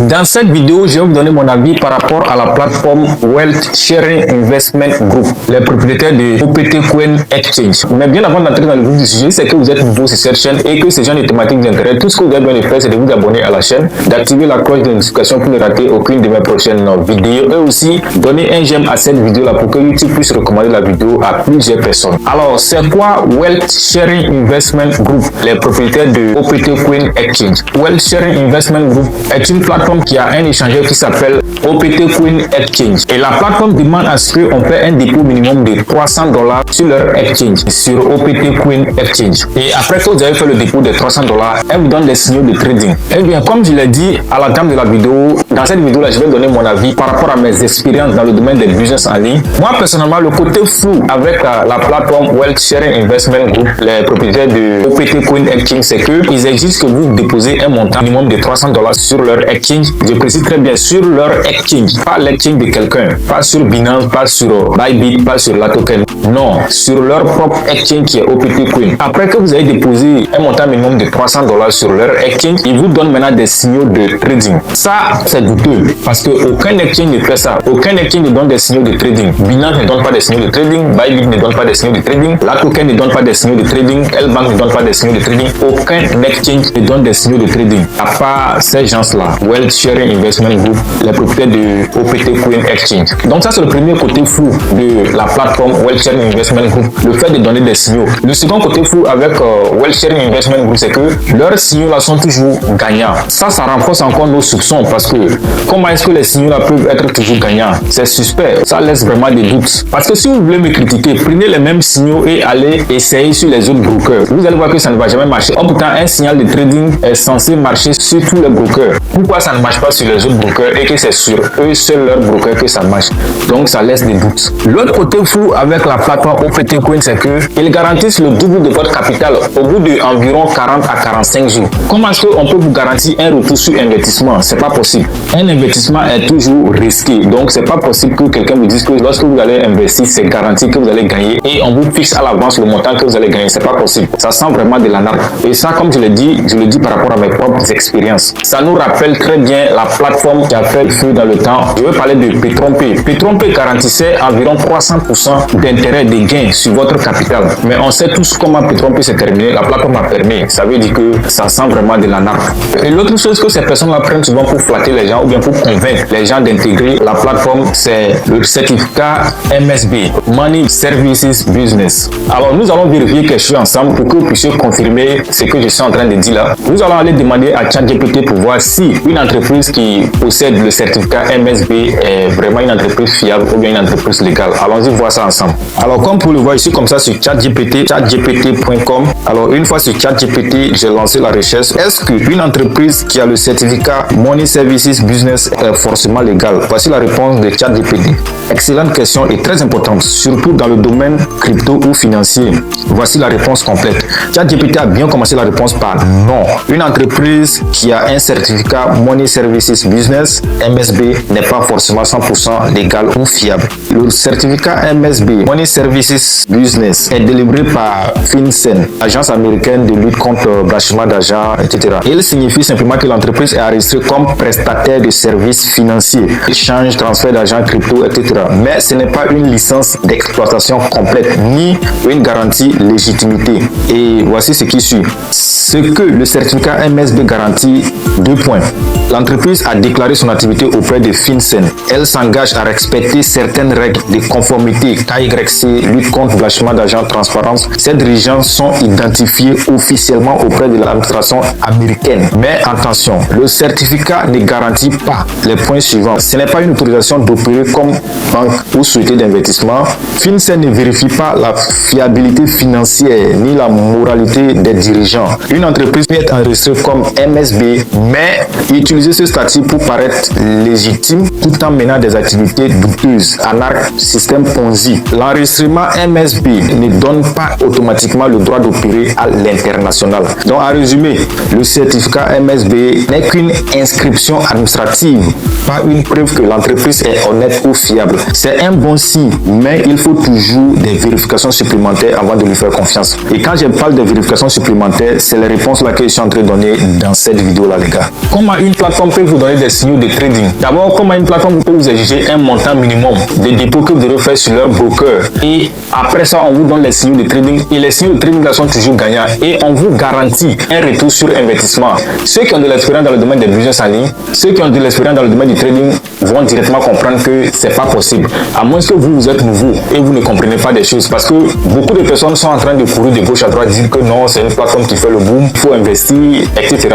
Dans cette vidéo, je vais vous donner mon avis par rapport à la plateforme Wealth Sharing Investment Group, les propriétaires de OPT Coin Exchange. Mais bien avant d'entrer dans le vif du sujet, c'est que vous êtes nouveau sur cette chaîne et que ces gens de thématiques d'intérêt, tout ce que vous avez besoin de faire, c'est de vous abonner à la chaîne, d'activer la cloche de notification pour ne rater aucune de mes prochaines vidéos et aussi donner un j'aime à cette vidéo là pour que YouTube puisse recommander la vidéo à plusieurs personnes. Alors, c'est quoi Wealth Sharing Investment Group, les propriétaires de OPT Coin Exchange? Wealth Sharing Investment Group est une plateforme qui a un échangeur qui s'appelle OPT Coin Exchange. Et la plateforme demande à ce qu'on fait un dépôt minimum de $300 sur leur exchange, sur OPT Coin Exchange. Et après que vous avez fait le dépôt de $300, elle vous donne des signaux de trading. Et bien, comme je l'ai dit à la dame de la vidéo, dans cette vidéo-là, je vais donner mon avis par rapport à mes expériences dans le domaine des business en ligne. Moi, personnellement, le côté flou avec la plateforme Wealth Sharing Investment Group, les propriétaires de OPT Coin Exchange, c'est qu'ils exigent que vous déposez un montant minimum de $300 sur leur exchange. Je précise très bien sur leur exchange, pas l'exchange de quelqu'un, pas sur Binance, pas sur Bybit, pas sur la token. Non, sur leur propre exchange qui est OPT Coin. Après que vous avez déposé un montant minimum de $300 sur leur exchange, ils vous donnent maintenant des signaux de trading. Ça, c'est douteux parce que aucun exchange ne fait ça. Aucun exchange ne donne des signaux de trading. Binance ne donne pas des signaux de trading, Bybit ne donne pas des signaux de trading, la token ne donne pas des signaux de trading, L-Bank ne donne pas des signaux de trading. Aucun exchange ne donne des signaux de trading. À part ces gens-là, Wealth Sharing Investment Group, les propriétaires de OPT Coin Exchange. Donc ça, c'est le premier côté flou de la plateforme Wealth Sharing Investment Group, le fait de donner des signaux. Le second côté flou avec Wealth Sharing Investment Group, c'est que leurs signaux là sont toujours gagnants. Ça renforce encore nos soupçons parce que comment est-ce que les signaux là peuvent être toujours gagnants? C'est suspect. Ça laisse vraiment des doutes. Parce que si vous voulez me critiquer, prenez les mêmes signaux et allez essayer sur les autres brokers. Vous allez voir que ça ne va jamais marcher. Or, pourtant, un signal de trading est censé marcher sur tous les brokers. Pourquoi ça ne marche pas sur les autres brokers et que c'est sur eux seuls leurs brokers que ça marche? Donc ça laisse des doutes. L'autre côté flou avec la plateforme OPT Coin, c'est que ils garantissent le double de votre capital au bout d'environ 40 à 45 jours. Comment est-ce qu'on peut vous garantir un retour sur investissement? C'est pas possible. Un investissement est toujours risqué. Donc c'est pas possible que quelqu'un vous dise que lorsque vous allez investir, c'est garanti que vous allez gagner et on vous fixe à l'avance le montant que vous allez gagner. C'est pas possible. Ça sent vraiment de la narque. Et ça, comme je le dis par rapport à mes propres expériences. Ça nous rappelle très bien la plateforme qui a fait le feu dans le temps. Je veux parler de Petron-P. Petron-P garantissait environ 300% d'intérêt des gains sur votre capital. Mais on sait tous comment Petron-P s'est terminé. La plateforme a permis. Ça veut dire que ça sent vraiment de la narque. Et l'autre chose que ces personnes-là prennent souvent pour flatter les gens ou bien pour convaincre les gens d'intégrer la plateforme, c'est le certificat MSB, Money Services Business. Alors nous allons vérifier quelque chose ensemble pour que vous puissiez confirmer ce que je suis en train de dire là. Nous allons aller demander à ChatGPT pour voir si une entreprise qui possède le certificat MSB est vraiment une entreprise fiable ou bien une entreprise légale. Allons-y voir ça ensemble. Alors comme vous le voyez ici comme ça sur ChatGPT, chatgpt.com. Alors une fois sur ChatGPT, j'ai lancé la recherche. Est-ce qu'une entreprise qui a le certificat Money Services Business est forcément légale? Voici la réponse de ChatGPT. Excellente question et très importante, surtout dans le domaine crypto ou financier. Voici la réponse complète. ChatGPT a bien commencé la réponse par non. Une entreprise qui a un certificat Money Services Business, MSB, n'est pas forcément 100% légal ou fiable. Le certificat MSB, Money Services Business, est délivré par FinCEN, agence américaine de lutte contre le blanchiment d'argent, etc. Il signifie simplement que l'entreprise est enregistrée comme prestataire de services financiers, échange, transfert d'argent, crypto, etc. Mais ce n'est pas une licence d'exploitation complète, ni une garantie légitimité. Et voici ce qui suit. Ce que le certificat MSB garantit, 2 points. L'entreprise a déclaré son activité auprès de FinCEN. Elle s'engage à respecter certaines règles de conformité, KYC, lutte contre le blanchiment d'argent, transparence. Ces dirigeants sont identifiés officiellement auprès de l'administration américaine. Mais attention, le certificat ne garantit pas les points suivants. Ce n'est pas une autorisation d'opérer comme banque ou société d'investissement. FinCEN ne vérifie pas la fiabilité financière ni la moralité des dirigeants. Une entreprise peut être enregistrée comme MSB, mais utiliser ce statut pour paraître légitime tout en menant des activités douteuses, anarques, système Ponzi. L'enregistrement MSB ne donne pas automatiquement le droit d'opérer à l'international. Donc, en résumé, le certificat MSB n'est qu'une inscription administrative, pas une preuve que l'entreprise est honnête ou fiable. C'est un bon signe, mais il faut toujours des vérifications supplémentaires avant de lui faire confiance. Et quand je parle de vérifications supplémentaires, c'est les réponses là que je suis en train de donner dans cette vidéo là, les gars. Comment une plateforme plateforme peut vous donner des signaux de trading. D'abord, comment une plateforme peut vous exiger un montant minimum de dépôt que vous devez faire sur leur broker. Et après ça, on vous donne les signaux de trading. Et les signaux de trading là sont toujours gagnants. Et on vous garantit un retour sur investissement. Ceux qui ont de l'expérience dans le domaine des business en ligne, ceux qui ont de l'expérience dans le domaine du trading vont directement comprendre que c'est pas possible. À moins que vous êtes nouveau et vous ne comprenez pas des choses. Parce que beaucoup de personnes sont en train de courir de gauche à droite, dire que non, c'est une plateforme qui fait le boom, il faut investir, etc.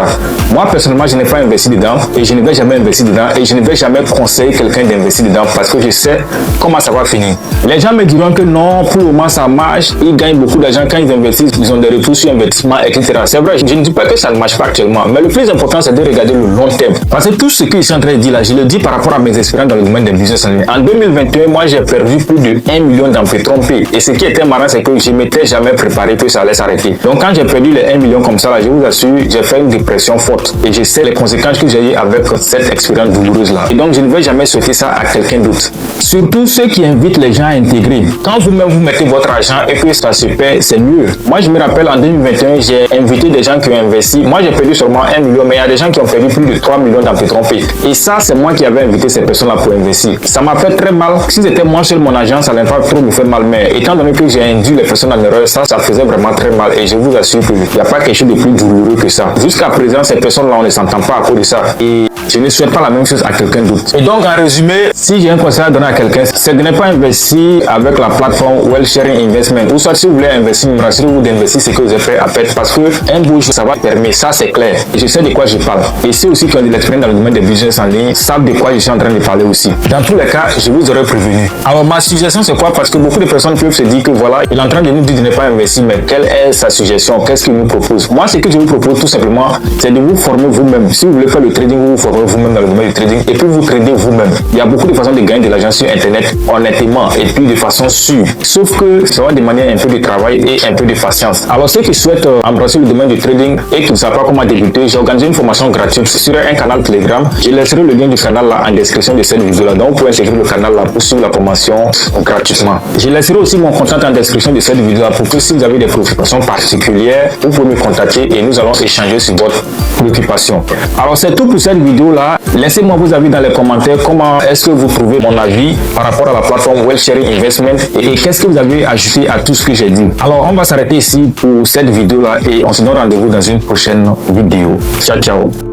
Moi, personnellement, je n'ai pas investi dedans et je ne vais jamais investir dedans et je ne vais jamais conseiller quelqu'un d'investir dedans parce que je sais comment ça va finir. Les gens me diront que non, pour le moment, ça marche, ils gagnent beaucoup d'argent quand ils investissent, ils ont des retours sur investissement, etc. C'est vrai, je ne dis pas que ça ne marche pas actuellement, mais le plus important, c'est de regarder le long terme. Parce que tout ce que je suis en train de dire là, je le dis par rapport à mes expériences dans le domaine des business en ligne. En 2021, moi, j'ai perdu plus de 1 million dans me tromper. Et ce qui était marrant, c'est que je ne m'étais jamais préparé que ça allait s'arrêter. Donc, quand j'ai perdu les 1 million comme ça, là, je vous assure, j'ai fait une dépression forte. Et je sais les conséquences que j'ai eues avec cette expérience douloureuse là. Et donc, je ne vais jamais souhaiter ça à quelqu'un d'autre. Surtout ceux qui invitent les gens à intégrer. Quand vous-même vous mettez votre argent et que ça se paie, c'est mieux. Moi, je me rappelle en 2021, j'ai invité des gens qui ont investi. Moi, j'ai perdu seulement 1 million, mais il y a des gens qui ont perdu plus de 3 millions dans me tromper. Et ça, c'est moi qui avais invité ces personnes-là pour investir. Ça m'a fait très mal. Si c'était moi seul mon agent, ça n'allait pas trop me faire mal. Mais étant donné que j'ai induit les personnes en erreur, ça faisait vraiment très mal. Et je vous assure qu'il n'y a pas quelque chose de plus douloureux que ça. Jusqu'à présent, ces personnes-là, on ne s'entend pas à cause de ça. Et je ne souhaite pas la même chose à quelqu'un d'autre. Et donc, en résumé, si j'ai un conseil à donner à quelqu'un, c'est de ne pas investir avec la plateforme Wealth Sharing Investment. Ou soit, si vous voulez investir, rassurez-vous d'investir ce que vous avez fait à perdre. Parce que un beau jour, ça va permettre. Ça, c'est clair. Et je sais de quoi je parle. Et ceux aussi qui ont de l'expérience dans le domaine des business en ligne savent de quoi je suis en train de parler aussi. Dans tous les cas, je vous aurais prévenu. Alors, ma suggestion, c'est quoi? Parce que beaucoup de personnes peuvent se dire que voilà, il est en train de nous dire de ne pas investir, mais quelle est sa suggestion? Qu'est-ce qu'il nous propose? Moi, ce que je vous propose tout simplement, c'est de vous former vous-même. Si vous voulez faire le trading, vous vous formez vous-même dans le domaine du trading et puis vous tradez vous-même. Il y a beaucoup de façons de gagner de l'argent sur Internet, honnêtement, et puis de façon sûre. Sauf que ça va demander un peu de travail et un peu de patience. Alors, ceux qui souhaitent embrasser le domaine du trading et qui ne savent pas comment débuter, j'ai organisé une formation gratuite sur un canal Telegram. Je laisserai le lien du canal là en description de cette vidéo là. Donc, vous pouvez intégrer le canal là pour suivre la formation gratuitement. Je laisserai aussi mon contact en description de cette vidéo là pour que si vous avez des préoccupations particulières, vous pouvez me contacter et nous allons échanger sur votre préoccupation. Alors, c'est tout pour cette vidéo là. Laissez-moi vos avis dans les commentaires. Comment est-ce que vous trouvez mon avis par rapport à la plateforme Wealth Sharing Investment et qu'est-ce que vous avez ajouté à tout ce que j'ai dit. Alors, on va s'arrêter ici pour cette vidéo là et on se donne rendez-vous dans une prochaine vidéo. Ciao, ciao.